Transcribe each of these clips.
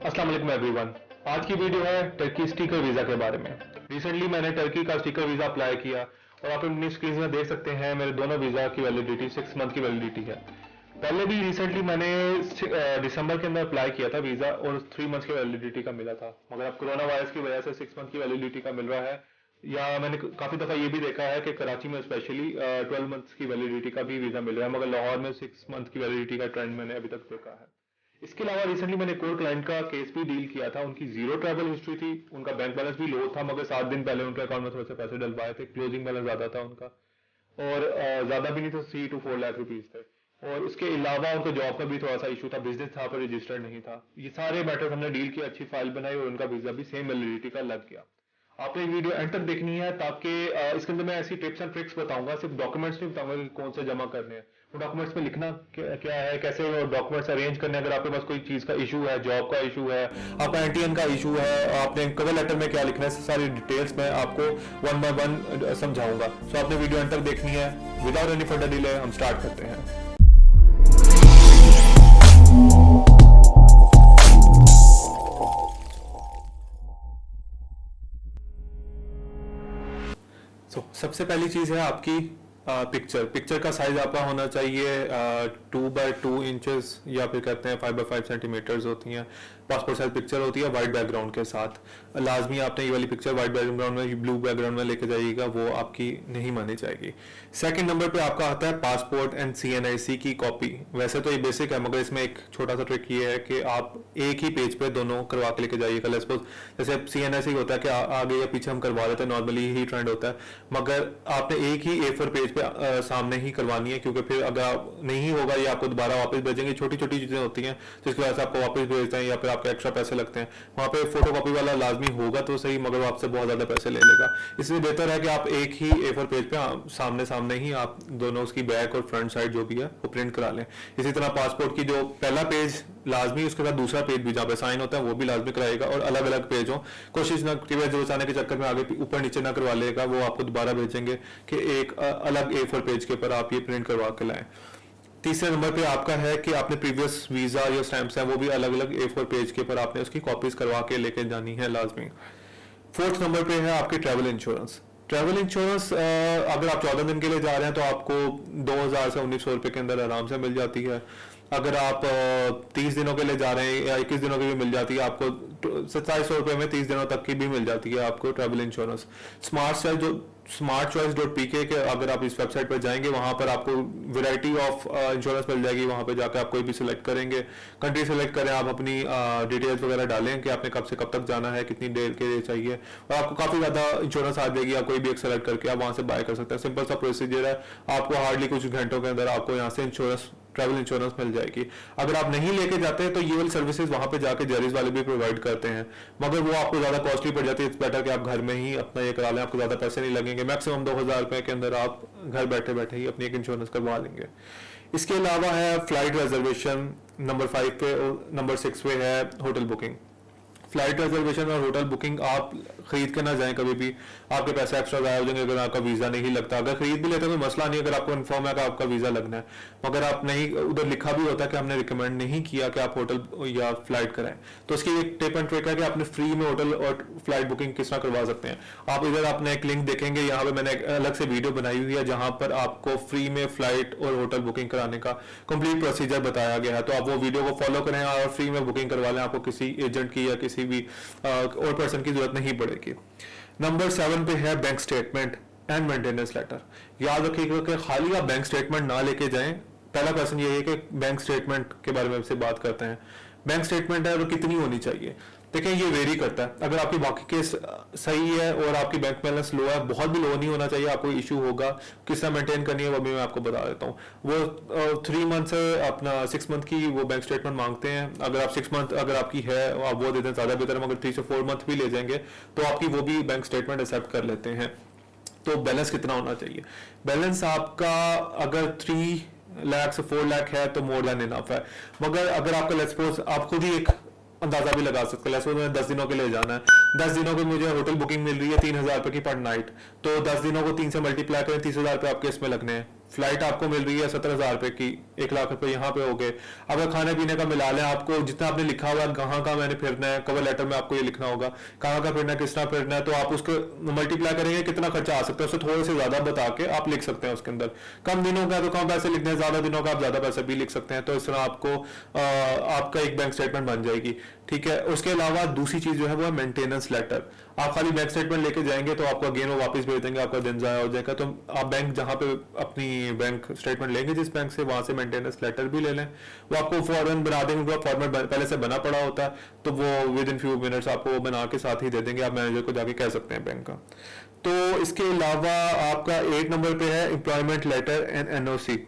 अस्सलाम वालेकुम एवरीवन। आज की वीडियो है टर्की स्टिकर वीज़ा के बारे में। रिसेंटली मैंने टर्की का स्टिकर वीज़ा अप्लाई किया और आप अपनी स्क्रीन में देख सकते हैं मेरे दोनों वीज़ा की वैलिडिटी 6 मंथ की वैलिडिटी है। पहले भी रिसेंटली मैंने दिसंबर के अंदर अप्लाई किया था वीज़ा और 3 मंथ की वैलिडिटी का मिला था, मगर अब कोरोना वायरस की वजह से 6 मंथ की वैलिडिटी का मिल रहा है। या मैंने काफ़ी दफ़ा ये भी देखा है कि कराची में स्पेशली 12 मंथ्स की वैलिडिटी का भी वीज़ा मिल रहा है, मगर लाहौर में 6 मंथ की वैलिडिटी का ट्रेंड मैंने अभी तक देखा है। इसके अलावा रिसेंटली मैंने एक और क्लाइंट का केस भी डील किया था। उनकी जीरो ट्रैवल हिस्ट्री थी, उनका बैंक बैलेंस भी लो था, मगर 7 दिन पहले उनके अकाउंट में थोड़े से पैसे डलवाए थे। क्लोजिंग बैलेंस ज्यादा था उनका और ज्यादा भी नहीं था, 3 to 4 लाख रुपीज थे। और इसके अलावा उनको जॉब का भी थोड़ा सा इशू था, बिजनेस था पर रजिस्टर्ड नहीं था। ये सारे मैटर्स हमने डील किया, अच्छी फाइल बनाई और उनका वीजा भी सेम वैलिडिटी का लग गया। आपने वीडियो एंड तक देखनी है ताकि इसके अंदर मैं ऐसी टिप्स एंड ट्रिक्स बताऊंगा, सिर्फ डॉक्यूमेंट्स नहीं बताऊंगा कि कौन से जमा करने हैं। वो डॉक्यूमेंट्स में लिखना क्या है, कैसे डॉक्यूमेंट्स अरेंज करने हैं, अगर आपके पास कोई चीज का इशू है, जॉब का इशू है, आपका एनटीएन का इशू है, आपने कवर लेटर में क्या लिखना है, सारी डिटेल्स मैं आपको 1 by 1 समझाऊंगा। सो आपने वीडियो एंड तक देखनी है। विदाउट एनी फर्दर डिले हम स्टार्ट करते हैं। सबसे पहली चीज है आपकी पिक्चर का साइज आपका होना चाहिए 2 by 2 इंचेस या फिर कहते हैं 5 by 5 सेंटीमीटर्स होती हैं। पासपोर्ट साइज पिक्चर होती है वाइट बैकग्राउंड के साथ। लाजमी आपने ये वाली पिक्चर वाइट बैकग्राउंड में ब्लू बैकग्राउंड में लेके जाइएगा, वो आपकी नहीं मानी जाएगी। सेकंड नंबर पे आपका आता है पासपोर्ट एंड CNIC की कॉपी। वैसे तो ये बेसिक है, मगर इसमें एक छोटा सा ट्रिक ये है कि आप एक ही पेज पे दोनों करवा के लेके जाइएगा। लेट्स सपोज जैसे CNIC होता है कि आगे या पीछे हम करवा लेते हैं, नॉर्मली ही ट्रेंड होता है, मगर आपने एक ही A4 पेज पे सामने ही करवानी है, क्योंकि फिर अगर नहीं होगा या आपको दोबारा वापस भेजेंगे। छोटी छोटी चीजें होती हैं जिसकी वजह से आपको वापस भेजते हैं या फिर आपके एक्स्ट्रा पैसे लगते हैं। वहां पे फोटोकॉपी वाला लाजमी होगा तो सही, मगर वो आपसे बहुत ज्यादा पैसे ले लेगा। इसलिए बेहतर है कि आप एक ही A4 पेज पे सामने सामने ही आप दोनों उसकी बैक और फ्रंट साइड जो भी है वो प्रिंट करा लें। इसी तरह पासपोर्ट की जो पहला पेज लाजमी, उसके बाद दूसरा पेज भी जहाँ पे साइन होता है वो भी लाजमी कराएगा, और अलग अलग पेज हो। कोशिश ना बचाने के चक्कर में आगे ऊपर नीचे ना करवा लेगा, वो आपको दोबारा भेजेंगे कि एक अलग A4 पेज के ऊपर आप ये प्रिंट करवा के लाएं। तीसरे नंबर पे आपका है कि आपने प्रीवियस वीजा या स्टैंप्स हैं वो भी अलग अलग A4 पेज के ऊपर आपने उसकी कॉपीज करवा के लेके जानी है लाजमी। फोर्थ नंबर पे है आपकी ट्रैवल इंश्योरेंस। ट्रैवल इंश्योरेंस अगर आप 14 दिन के लिए जा रहे हैं तो आपको 2000 से 1900 रुपए के अंदर आराम से मिल जाती है। अगर आप 30 दिनों के लिए जा रहे हैं या 21 दिनों की भी मिल जाती है आपको 2700 रुपए में 30 दिनों तक की भी मिल जाती है आपको ट्रैवल इंश्योरेंस। smartchoice.pk के अगर आप इस वेबसाइट पर जाएंगे वहां पर आपको वैरायटी ऑफ इंश्योरेंस मिल जाएगी। वहां पर जाकर आप कोई भी सिलेक्ट करेंगे, कंट्री सेलेक्ट करें, आप अपनी डिटेल्स वगैरह डालें कि आपने कब से कब तक जाना है, कितनी देर के लिए चाहिए, और आपको काफी ज्यादा इंश्योरेंस आ जाएगी। आप कोई भी एक सेलेक्ट करके आप वहां से बाय कर सकते हैं। सिंपल सा प्रोसीजर है, आपको हार्डली कुछ घंटों के अंदर आपको यहाँ से ट्रैवल इंश्योरेंस मिल जाएगी। अगर आप नहीं लेके जाते हैं तो ये वाली सर्विसेज वहां पे जाके जेरिस वाले भी प्रोवाइड करते हैं, मगर वो आपको ज्यादा कॉस्टली पड़ जाती है। इट्स बेटर कि आप घर में ही अपना ये करा लें, आपको ज्यादा पैसे नहीं लगेंगे। मैक्सिमम 2000 रुपए के अंदर आप घर बैठे बैठे ही अपनी एक इंश्योरेंस करवा लेंगे। इसके अलावा है फ्लाइट रिजर्वेशन नंबर 5 पे, और नंबर 6 पे है होटल बुकिंग। फ्लाइट रिजर्वेशन और होटल बुकिंग आप खरीद के ना जाएं कभी भी, आपके पैसे एक्स्ट्रा ज़ाया हो जाएंगे अगर आपका वीज़ा नहीं लगता। अगर खरीद भी लेते हैं कोई मसला नहीं, अगर आपको इन्फॉर्म है कि आपका वीज़ा लगना है, मगर आप नहीं, उधर लिखा भी होता है कि हमने रिकमेंड नहीं किया कि आप होटल या फ्लाइट कराएं, तो उसकी एक टिप एंड ट्रिक है कि आपने फ्री में होटल और फ्लाइट बुकिंग किस तरह करवा सकते हैं। आप इधर आपने एक लिंक देखेंगे, यहाँ पे मैंने एक अलग से वीडियो बनाई हुई है जहाँ पर आपको फ्री में फ्लाइट और होटल बुकिंग कराने का कंप्लीट प्रोसीजर बताया गया है। तो आप वो वीडियो को फॉलो करें और फ्री में बुकिंग करवा लें, आपको किसी एजेंट की या किसी भी और पर्सन की जरूरत नहीं पड़ेगी। नंबर 7 पे है bank statement and maintenance letter. याद रखिएगा कि खाली आप बैंक स्टेटमेंट ना लेके जाएं। पहला क्वेश्चन ये है कि बैंक स्टेटमेंट के बारे में आपसे बात करते हैं। बैंक स्टेटमेंट है वो कितनी होनी चाहिए? देखिए ये वेरी करता है। अगर आपकी बाकी केस सही है और आपकी बैंक बैलेंस लो है, बहुत भी लो नहीं होना चाहिए, आपको इशू होगा, किस तरह मेंटेन करनी है वो भी मैं आपको बता देता हूँ। वो 3 मंथ से अपना 6 मंथ की वो बैंक स्टेटमेंट मांगते हैं। अगर आप 6 मंथ अगर आपकी है आप वो दे दें ज़्यादा बेहतर है, मगर 3 से 4 मंथ भी ले जाएंगे तो आपकी वो भी बैंक स्टेटमेंट एक्सेप्ट कर लेते हैं। तो बैलेंस कितना होना चाहिए? बैलेंस आपका अगर 3 लाख से 4 लाख है तो मोर देन इनफ है, मगर अगर आपका लेट्स सपोज आप खुद ही एक अंदाजा भी लगा सकते हैं। लेट्स सपोज 10 दिनों के लिए जाना है, 10 दिनों की मुझे होटल बुकिंग मिल रही है 3000 रुपए की पर नाइट, तो 10 दिनों को 3 से मल्टीप्लाई करें, 30,000 रुपए आपके इसमें लगने हैं। फ्लाइट आपको मिल रही है 17,000 रुपए की, 1 लाख रुपए यहाँ पे हो गए। अगर खाने पीने का मिला लें, आपको जितना आपने लिखा हुआ है कहाँ कहाँ मैंने फिरना है, कवर लेटर में आपको ये लिखना होगा कहाँ कहाँ फिरना है, किस तरह फिरना है, तो आप उसको मल्टीप्लाई करेंगे कितना खर्चा आ सकता है, उससे थोड़े से ज्यादा बता के आप लिख सकते हैं उसके अंदर। कम दिनों का तो कम पैसे लिखने हैं, ज्यादा दिनों का आप ज्यादा पैसे भी लिख सकते हैं। तो इस तरह आपको आपका एक बैंक स्टेटमेंट बन जाएगी। ठीक है, उसके अलावा दूसरी चीज जो है वो है मेंटेनेंस लेटर। आप खाली बैंक स्टेटमेंट लेके जाएंगे तो आपको अगेन वो वापस भेज देंगे, आपका दिन जाया हो जाएगा। तो आप बैंक जहां पे अपनी बैंक स्टेटमेंट लेंगे जिस बैंक से, वहां से मेंटेनेंस लेटर भी ले लें, वो आपको फॉरन बना देंगे, उनका फॉर्मेट पहले से बना पड़ा होता है, तो वो विद इन फ्यू मिनट्स आपको वो बना के साथ ही दे देंगे, आप मैनेजर को जाके कह सकते हैं बैंक का। तो इसके अलावा आपका 8 नंबर पे है एम्प्लॉयमेंट लेटर एंड एनओसी।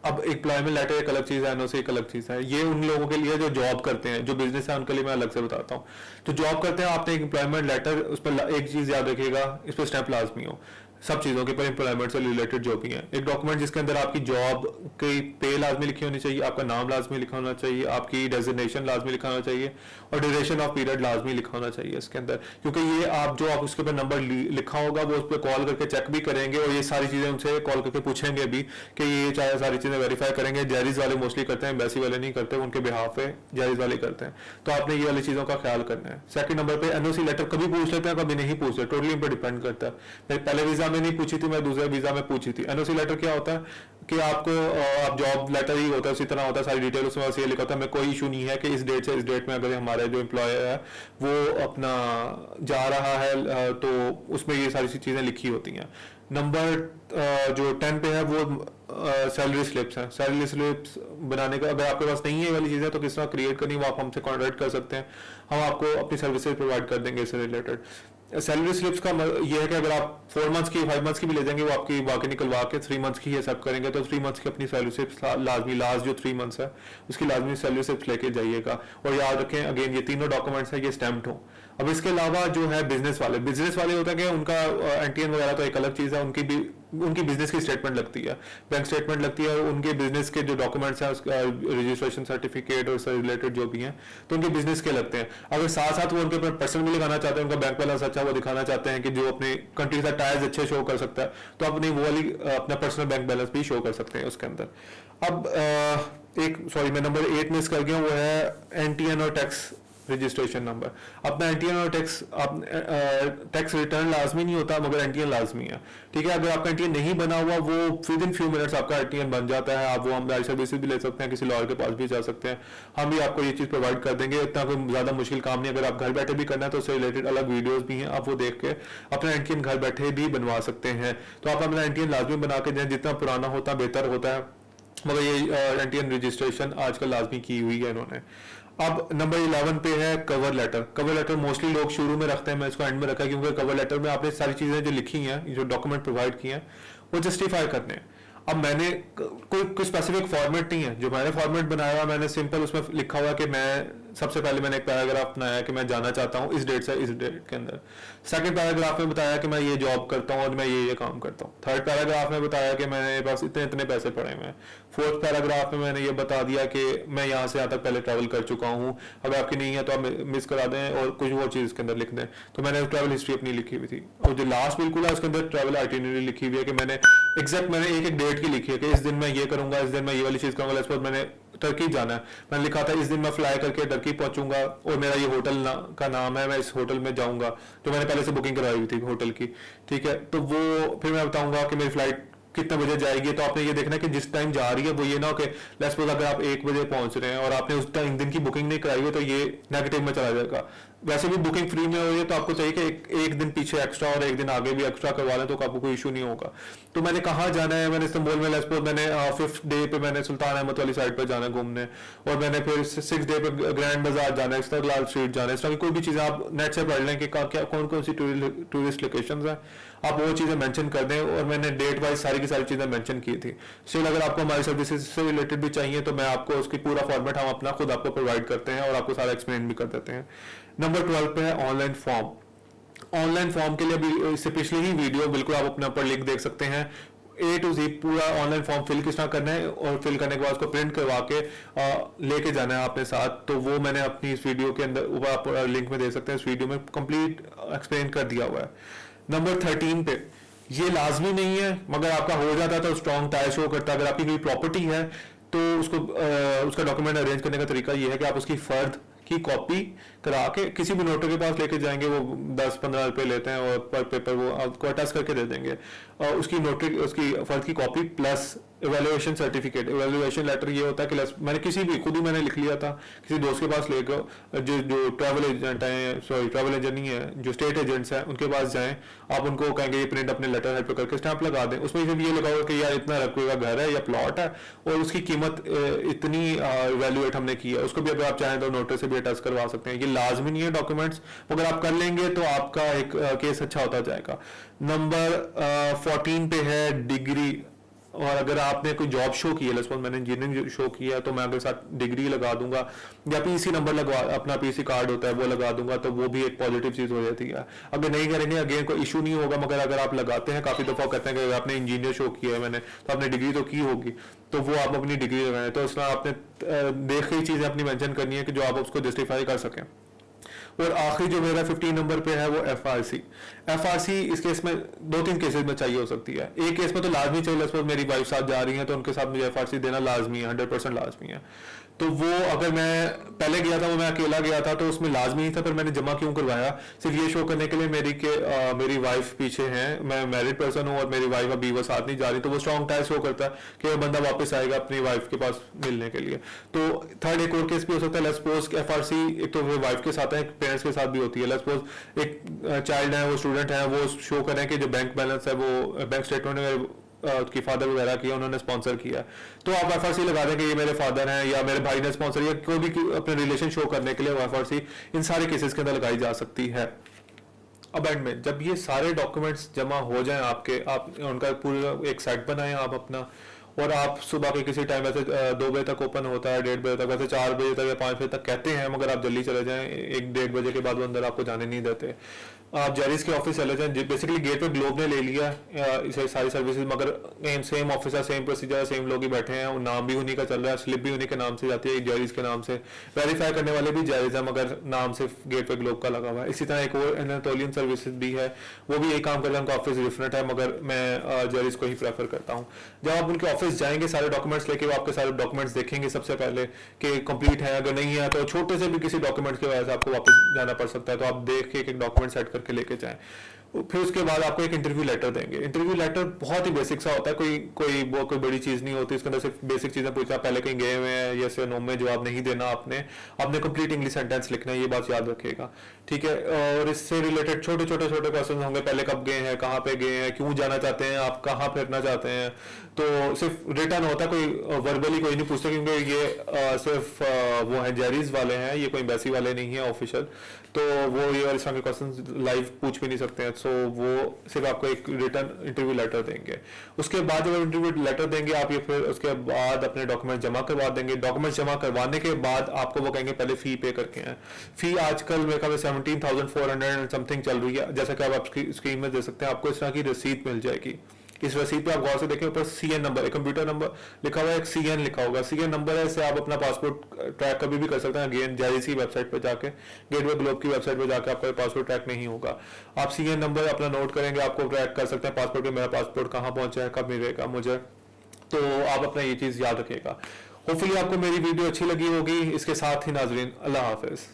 अब एम्प्लॉयमेंट लेटर एक अलग चीज है, एनओसी एक अलग चीज है। ये उन लोगों के लिए जो जॉब करते हैं, जो बिजनेस है उनके लिए मैं अलग से बताता हूँ। तो जॉब करते हैं, आपने एक एम्प्लॉयमेंट लेटर, उस पर एक चीज याद रखिएगा, इस पर स्टैंप लाजमी हो सब चीजों के पर, एम्प्लॉयमेंट से रिलेटेड जो भी है। एक डॉक्यूमेंट जिसके अंदर आपकी जॉब की पे लाजमी लिखी होनी चाहिए, आपका नाम लाजमी लिखा होना चाहिए, आपकी डेजिग्नेशन लाजमी लिखा होना चाहिए, और ड्यूरेशन ऑफ पीरियड लाजमी लिखा होना चाहिए इसके अंदर। क्योंकि ये आप जो आप उसके ऊपर नंबर लिखा होगा वो उस पर कॉल करके चेक भी करेंगे, और ये सारी चीजें उनसे कॉल करके पूछेंगे भी कि ये चाहे सारी चीजें वेरीफाई करेंगे। जैरीज वाले मोस्टली करते हैं, एम्बेसी वाले नहीं करते, उनके बिहाफ पे जैरीज वाले करते हैं। तो आपने ये वाली चीजों का ख्याल करना है। सेकंड नंबर पे एनओसी लेटर कभी पूछ लेते हैं, कभी नहीं पूछते, टोटली इन पर डिपेंड करता है। पहले वीजा में नहीं पूछी थी, मैं दूसरे वीजा में पूछी थी। एनओसी लेटर क्या होता है कि आपको आप जॉब लेटर ही होता है, उसी तरह होता है, सारी डिटेल उसमें ये लिखा होता है, मैं कोई इशू नहीं है कि इस डेट से इस डेट में अगर हमारा जो एम्प्लॉयर है वो अपना जा रहा है, तो उसमें ये सारी चीजें लिखी होती हैं। नंबर जो 10 पे है वो सैलरी स्लिप्स है। सैलरी स्लिप्स बनाने का अगर आपके पास नहीं है वाली चीजें तो किस तरह क्रिएट करनी है वो आप हमसे कॉन्टेक्ट कर सकते हैं, हम आपको अपनी सर्विसेज प्रोवाइड कर देंगे इससे रिलेटेड। सैलरी स्लिप्स का ये है कि अगर आप 4 मंथ्स की 5 मंथ्स की भी ले जाएंगे, वो आपकी बाकी निकलवा के 3 मंथ्स की एक्सेप्ट करेंगे, तो 3 मंथ्स की अपनी सैलरी स्लिप्स लाजमी, लास्ट जो 3 मंथ्स है उसकी लाजमी सैलरी स्लिप्स लेके जाइएगा। और याद रखें अगेन ये तीनों डॉक्यूमेंट्स है ये स्टैम्प्ड हो। अब इसके अलावा जो है बिजनेस वाले होते हैं कि उनका एनटीएन वगैरह तो एक अलग चीज है, उनकी बिजनेस की स्टेटमेंट लगती है, बैंक स्टेटमेंट लगती है, उनके बिजनेस के जो डॉक्यूमेंट्स हैं उसका रजिस्ट्रेशन सर्टिफिकेट और उससे रिलेटेड जो भी हैं तो उनके बिजनेस के लगते हैं। अगर साथ साथ वो उनके ऊपर पर्सन भी लगाना चाहते हैं, उनका बैंक बैलेंस अच्छा वो दिखाना चाहते हैं कि जो अपने कंट्री का टायर्स अच्छे शो कर सकता है, तो अपनी वो वाली अपना पर्सनल बैंक बैलेंस भी शो कर सकते हैं उसके अंदर। अब मैं नंबर 8 मिस कर गया, वो है एनटीएन और टैक्स रजिस्ट्रेशन नंबर। अपना एनटीएन और टैक्स रिटर्न लाजमी नहीं होता, मगर एनटीएन लाजमी है। ठीक है, अगर आपका एनटीएन नहीं बना हुआ वो विद इन फ्यू मिनट्स आपका एनटीएन बन जाता है। आप वो हमारी सर्विसेज भी ले सकते हैं, किसी लॉयर के पास भी जा सकते हैं, हम भी आपको ये चीज़ प्रोवाइड कर देंगे। इतना कोई ज़्यादा मुश्किल काम नहीं। अगर आप घर बैठे भी करना है तो उससे रिलेटेड अलग वीडियोज़ भी हैं, आप वो देख के अपना एनटीएन घर बैठे भी बनवा सकते हैं। तो आप अपना एनटीएन लाजमी बना के जाए, जितना पुराना होता बेहतर होता है, मगर ये एनटीएन रजिस्ट्रेशन आजकल लाजमी की हुई है इन्होंने। अब नंबर 11 पे है cover letter. Cover letter mostly लोग शुरू में रखते हैं, मैं इसको एंड में रखा क्योंकि कवर लेटर में आपने सारी चीजें जो लिखी हैं, जो डॉक्यूमेंट प्रोवाइड किए हैं, वो जस्टिफाई करने हैं। अब मैंने कोई स्पेसिफिक फॉर्मेट नहीं है, जो मैंने फॉर्मेट बनाया मैंने सिंपल उसमें लिखा हुआ कि मैं सबसे पहले मैंने एक पैराग्राफ बनाया कि मैं जाना चाहता हूँ इस डेट से इस डेट के अंदर। सेकंड पैराग्राफ में बताया कि मैं ये जॉब करता हूँ और मैं ये काम करता हूँ। थर्ड पैराग्राफ में बताया कि मेरे पास इतने इतने पैसे पड़े हुए हैं। फोर्थ पैराग्राफ में मैंने ये बता दिया कि मैं यहाँ से यहाँ तक पहले ट्रैवल कर चुका हूँ, अगर आपकी नहीं है तो आप मिस करा दें और कुछ वो चीज़ के अंदर लिख दें। तो मैंने ट्रैवल हिस्ट्री अपनी लिखी हुई थी, और जो लास्ट बिल्कुल है उसके अंदर ट्रैवल आइटिनरी लिखी हुई है कि मैंने एग्जैक्ट मैंने एक डेट की लिखी है कि इस दिन मैं ये करूंगा, इस दिन मैं ये वाली चीज़ करूंगा। सपोज मैंने टर्की जाना है, मैंने लिखा था इस दिन मैं फ्लाई करके टर्की पहुंचूंगा और मेरा ये होटल का नाम है, मैं इस होटल में जाऊंगा, तो मैंने पहले से बुकिंग करवाई हुई थी होटल की। ठीक है, तो वो फिर मैं बताऊंगा कि मेरी फ्लाइट कितने बजे जाएगी। तो आपने ये देखना है कि जिस टाइम जा रही है वो ये ना हो कि लेट्स सपोज अगर आप 1 बजे पहुंच रहे हैं और आपने उस टाइम दिन की बुकिंग नहीं कराई हुई तो ये नेगेटिव में चला जाएगा। वैसे भी बुकिंग फ्री में हो रही है तो आपको चाहिए कि एक दिन पीछे एक्स्ट्रा और एक दिन आगे भी एक्स्ट्रा करवा लें तो आपको कोई इशू नहीं होगा। तो मैंने कहाँ जाना है, मैंने इस्तांबुल में लेट्स सपोज मैंने 5th डे पे मैंने सुल्तान अहमद वाली साइड पर जाना है घूमने, और मैंने फिर 6th डे पे ग्रैंड बाजार जाना है, इस्तेकलाल स्ट्रीट जाना है। इस तरह की कोई भी चीज़ आप नेट से पढ़ लें कि कौन कौन सी टूरिस्ट लोकेशन है, आप वो चीज़ें मेंशन कर दें। और मैंने डेट वाइज सारी की सारी चीज़ें मेंशन की थी। स्टिल अगर आपको हमारी सर्विसेज से रिलेटेड भी चाहिए तो मैं आपको उसकी पूरा फॉर्मेट हम अपना खुद आपको प्रोवाइड करते हैं और आपको सारा एक्सप्लेन भी कर देते हैं। नंबर 12 पे है ऑनलाइन फॉर्म। ऑनलाइन फॉर्म के लिए भी इससे पिछली ही वीडियो बिल्कुल आप अपने ऊपर लिंक देख सकते हैं, A to Z पूरा ऑनलाइन फॉर्म फिल किस तरह करना है, और फिल करने के बाद उसको प्रिंट करवा के लेके जाना है अपने साथ। तो वो मैंने अपनी इस वीडियो के अंदर ऊपर आप लिंक में दे सकते हैं, इस वीडियो में कंप्लीट एक्सप्लेन कर दिया हुआ है। नंबर 13 पे ये लाजमी नहीं है, मगर आपका हो जाता है तो स्ट्रॉन्ग टाई शो करता है। अगर आपकी कोई प्रॉपर्टी है तो उसका डॉक्यूमेंट अरेंज करने का तरीका ये है कि आप उसकी फर्द की कॉपी करा के किसी भी नोटर के पास लेके जाएंगे, वो 10-15 रुपए लेते हैं और पर पेपर वो आपको अटैच करके दे देंगे। और उसकी फर्द की copy plus evaluation certificate, evaluation letter ये होता है कि मैंने खुद ही मैंने लिख लिया था, किसी दोस्त के पास लेकर जो ट्रैवल एजेंट हैं, सॉरी ट्रैवल एजेंट नहीं है, जो स्टेट एजेंट्स हैं उनके पास जाएं, आप उनको कहेंगे ये प्रिंट अपने लेटर हेड पे करके स्टैंप लगा दें। उसमें सिर्फ ये लगा हुआ कि यार इतना रुपये का घर है या प्लॉट है और उसकी कीमत इतनी इवेल्युएट हमने की है। उसको भी अगर आप चाहें तो नोटर से भी अटैच करवा सकते हैं। ये लाजमी नहीं है डॉक्यूमेंट्स, मगर आप कर लेंगे तो आपका एक केस अच्छा होता जाएगा। नंबर 14 पे है डिग्री। और अगर आपने कोई जॉब शो की है, मैंने इंजीनियरिंग शो किया है, तो मैं अगर साथ डिग्री लगा दूंगा या पीसी नंबर लगवा, अपना पीसी कार्ड होता है वो लगा दूंगा, तो वो भी एक पॉजिटिव चीज हो जाती है। अगर नहीं करेंगे अगेन कोई इशू नहीं होगा, मगर अगर आप लगाते हैं, काफी दफा कहते हैं कि आपने इंजीनियर शो किया है मैंने, तो आपने डिग्री तो की होगी, तो वो आप अपनी डिग्री लगाएं। तो इसमें आपने देख के चीजें अपनी मेंशन करनी है कि जो आप उसको जस्टिफाई कर सकें। और आखिरी जो मेरा 15 नंबर पे है वो एफआरसी इस केस में 2-3 केसेस में चाहिए हो सकती है। एक केस में तो लाजमी चाहिए, सपोज मेरी वाइफ साथ जा रही है तो उनके साथ मुझे एफआरसी देना लाजमी है, 100% लाजमी है। तो वो अगर मैं पहले गया था, वो मैं अकेला गया था, तो उसमें लाजमी नहीं था, पर मैंने जमा क्यों करवाया, सिर्फ ये शो करने के लिए मेरी वाइफ पीछे है, मैं मैरिड पर्सन हूँ और मेरी वाइफ अभी वो साथ नहीं जा रही, तो वो स्ट्रॉन्ग टाई शो करता है कि वो बंदा वापस आएगा अपनी वाइफ के पास मिलने के लिए। तो थर्ड एक और केस भी हो सकता है, लेट्स सपोज एफआरसी एक तो वाइफ के साथ है, एक पेरेंट्स के साथ भी होती है। लेट्स सपोज एक चाइल्ड है, वो स्टूडेंट है, वो शो करें कि जो बैंक बैलेंस है वो बैंक स्टेटमेंट की फादर वगैरह किया, उन्होंने स्पॉन्सर किया, तो आप एफआरसी लगा दें कि ये मेरे फादर हैं या मेरे भाई ने स्पॉन्सर, या कोई भी अपने रिलेशन शो करने के लिए एफआरसी इन सारे केसेस के अंदर लगाई जा सकती है। अब एंड में जब ये सारे डॉक्यूमेंट्स जमा हो जाएं आपके, आप उनका पूरा एक सेट बनाएं आप अपना, और आप सुबह के किसी टाइम वैसे 2 बजे तक ओपन होता है, 1:30 बजे तक, वैसे 4 बजे तक या 5 बजे तक कहते हैं, मगर आप जल्दी चले जाएं, 1-1:30 बजे के बाद वो अंदर आपको जाने नहीं देते। आप जेरिस के ऑफिस चले जाएं, बेसिकली गेट पे ग्लोब ने ले लिया इसे सारी सर्विसेज, मगर सेम ऑफिस है, सेम प्रोसीजर, सेम लोग ही बैठे हैं, नाम भी उन्हीं का चल रहा है, स्लिप भी उन्हीं के नाम से जाती है, जेरिस के नाम से, वेरीफाई करने वाले भी जेरिस है, मगर नाम सिर्फ गेट पे ग्लोब का लगा हुआ है। इसी तरह एक और एनाटोलियन सर्विसेज भी है, वो भी यही काम करते हैं, उनका ऑफिस डिफरेंट है, मगर मैं जेरिस को ही प्रेफर करता हूँ। जब आप उनके ऑफिस जाएंगे, सारे डॉक्यूमेंट्स लेके, वो आपके सारे डॉक्यूमेंट्स देखेंगे सबसे पहले कि कंप्लीट है, अगर नहीं है तो छोटे से भी किसी डॉक्यूमेंट की वजह से आपको वापस जाना पड़ सकता है, तो आप देख के एक डॉक्यूमेंट सेट करके लेके जाएं। फिर उसके बाद आपको एक इंटरव्यू लेटर देंगे। इंटरव्यू लेटर बहुत ही बेसिक सा होता है, कोई बड़ी चीज नहीं होती, इसके अंदर सिर्फ बेसिक चीजें पूछना, पहले कहीं गए हुए हैं, यस या नो में जवाब नहीं देना, आपने कंप्लीट इंग्लिश सेंटेंस लिखना है, ये बात याद रखिएगा, ठीक है। और इससे रिलेटेड छोटे क्वेश्चन होंगे, पहले कब गए हैं, कहाँ पे गए हैं, क्यों जाना चाहते हैं, आप कहाँ फिरना चाहते हैं, तो सिर्फ रिटर्न होता है, कोई वर्बली कोई नहीं पूछता, क्योंकि ये सिर्फ वो है जेरीज वाले हैं, ये कोई एम्बेसी वाले नहीं है ऑफिशियल, तो वो ये वाले सारे क्वेश्चन लाइव पूछ भी नहीं सकते हैं, सो वो सिर्फ आपको एक रिटर्न इंटरव्यू लेटर देंगे। उसके बाद जब इंटरव्यू लेटर देंगे आप, ये फिर उसके बाद अपने डॉक्यूमेंट जमा करवा देंगे। डॉक्यूमेंट जमा करवाने के बाद आपको वो कहेंगे पहले फी पे करके हैं। फी आजकल मेरे ख्याल में 17,400 समथिंग चल रही है, जैसा कि आप स्क्रीन में दे सकते हैं, आपको इस तरह की रसीद मिल जाएगी। इस रसीद पे आप गौर से देखें, ऊपर CN नंबर, एक कंप्यूटर नंबर लिखा हुआ है, एक CN लिखा होगा, CN नंबर है, इससे आप अपना पासपोर्ट ट्रैक कभी भी कर सकते हैं। अगेन जेरिस की वेबसाइट पे जाके, गेटवे ग्लोब की वेबसाइट पे जाके आपका पासपोर्ट ट्रैक नहीं होगा, आप CN नंबर अपना नोट करेंगे, आपको ट्रैक कर सकते हैं पासपोर्ट पे, मेरा पासपोर्ट कहाँ पहुंचा है, कब मिलेगा मुझे, तो आप अपना ये चीज याद रखिएगा। होपफुली आपको मेरी वीडियो अच्छी लगी होगी। इसके साथ ही नाजरीन, अल्लाह हाफिज।